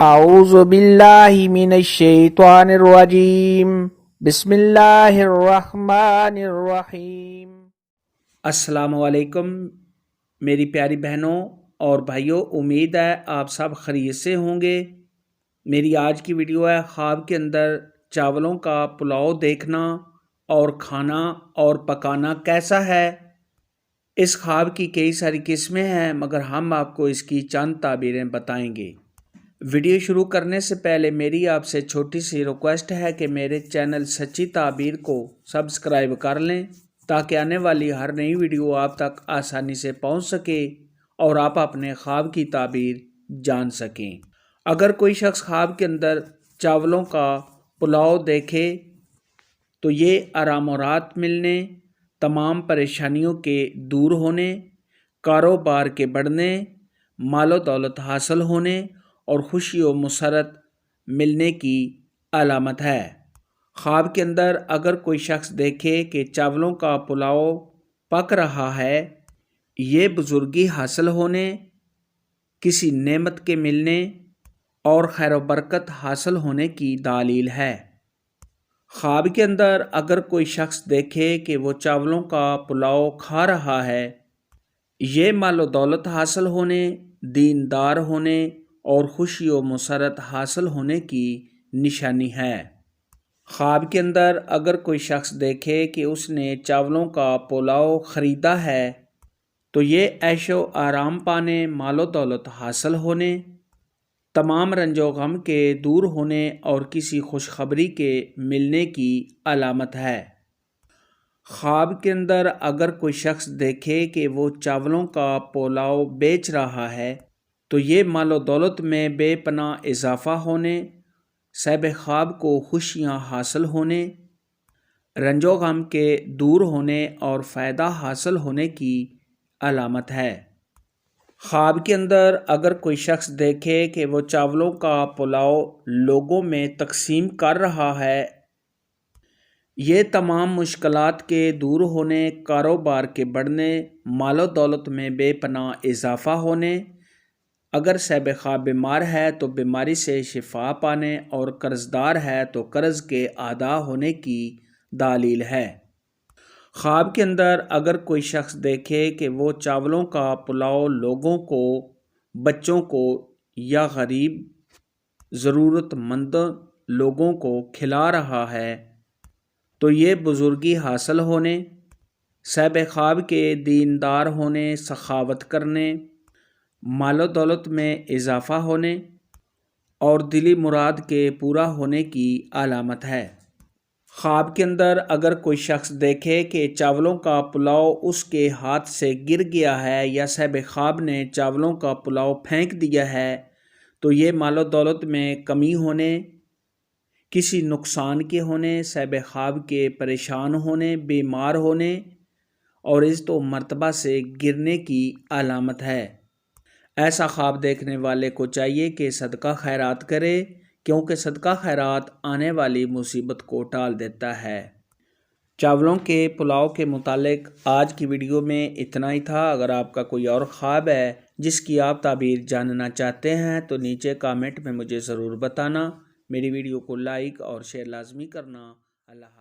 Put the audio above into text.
اعوذ باللہ من الشیطان الرجیم بسم اللہ الرحمن الرحیم۔ السلام علیکم میری پیاری بہنوں اور بھائیوں، امید ہے آپ سب خیریت سے ہوں گے۔ میری آج کی ویڈیو ہے خواب کے اندر چاولوں کا پلاؤ دیکھنا اور کھانا اور پکانا کیسا ہے۔ اس خواب کی کئی ساری قسمیں ہیں مگر ہم آپ کو اس کی چند تعبیریں بتائیں گے۔ ویڈیو شروع کرنے سے پہلے میری آپ سے چھوٹی سی ریکویسٹ ہے کہ میرے چینل سچی تعبیر کو سبسکرائب کر لیں تاکہ آنے والی ہر نئی ویڈیو آپ تک آسانی سے پہنچ سکے اور آپ اپنے خواب کی تعبیر جان سکیں۔ اگر کوئی شخص خواب کے اندر چاولوں کا پلاؤ دیکھے تو یہ آرام و راحت ملنے، تمام پریشانیوں کے دور ہونے، کاروبار کے بڑھنے، مال و دولت حاصل ہونے اور خوشی و مسرت ملنے کی علامت ہے۔ خواب کے اندر اگر کوئی شخص دیکھے کہ چاولوں کا پلاؤ پک رہا ہے، یہ بزرگی حاصل ہونے، کسی نعمت کے ملنے اور خیر و برکت حاصل ہونے کی دلیل ہے۔ خواب کے اندر اگر کوئی شخص دیکھے کہ وہ چاولوں کا پلاؤ کھا رہا ہے، یہ مال و دولت حاصل ہونے، دیندار ہونے اور خوشی و مسرت حاصل ہونے کی نشانی ہے۔ خواب کے اندر اگر کوئی شخص دیکھے کہ اس نے چاولوں کا پلاؤ خریدا ہے تو یہ عیش و آرام پانے، مال و دولت حاصل ہونے، تمام رنج و غم کے دور ہونے اور کسی خوشخبری کے ملنے کی علامت ہے۔ خواب کے اندر اگر کوئی شخص دیکھے کہ وہ چاولوں کا پلاؤ بیچ رہا ہے تو یہ مال و دولت میں بے پناہ اضافہ ہونے، صاحب خواب کو خوشیاں حاصل ہونے، رنج و غم کے دور ہونے اور فائدہ حاصل ہونے کی علامت ہے۔ خواب کے اندر اگر کوئی شخص دیکھے کہ وہ چاولوں کا پلاؤ لوگوں میں تقسیم کر رہا ہے، یہ تمام مشکلات کے دور ہونے، کاروبار کے بڑھنے، مال و دولت میں بے پناہ اضافہ ہونے، اگر صاحب خواب بیمار ہے تو بیماری سے شفا پانے اور قرض دار ہے تو قرض کے ادا ہونے کی دلیل ہے۔ خواب کے اندر اگر کوئی شخص دیکھے کہ وہ چاولوں کا پلاؤ لوگوں کو، بچوں کو یا غریب ضرورت مند لوگوں کو کھلا رہا ہے تو یہ بزرگی حاصل ہونے، صاحب خواب کے دیندار ہونے، سخاوت کرنے، مال و دولت میں اضافہ ہونے اور دلی مراد کے پورا ہونے کی علامت ہے۔ خواب کے اندر اگر کوئی شخص دیکھے کہ چاولوں کا پلاؤ اس کے ہاتھ سے گر گیا ہے یا صاحب خواب نے چاولوں کا پلاؤ پھینک دیا ہے تو یہ مال و دولت میں کمی ہونے، کسی نقصان کے ہونے، صاحب خواب کے پریشان ہونے، بیمار ہونے اور عزت و مرتبہ سے گرنے کی علامت ہے۔ ایسا خواب دیکھنے والے کو چاہیے کہ صدقہ خیرات کرے کیونکہ صدقہ خیرات آنے والی مصیبت کو ٹال دیتا ہے۔ چاولوں کے پلاؤ کے متعلق آج کی ویڈیو میں اتنا ہی تھا۔ اگر آپ کا کوئی اور خواب ہے جس کی آپ تعبیر جاننا چاہتے ہیں تو نیچے کامنٹ میں مجھے ضرور بتانا۔ میری ویڈیو کو لائک اور شیئر لازمی کرنا۔ اللہ حافظ۔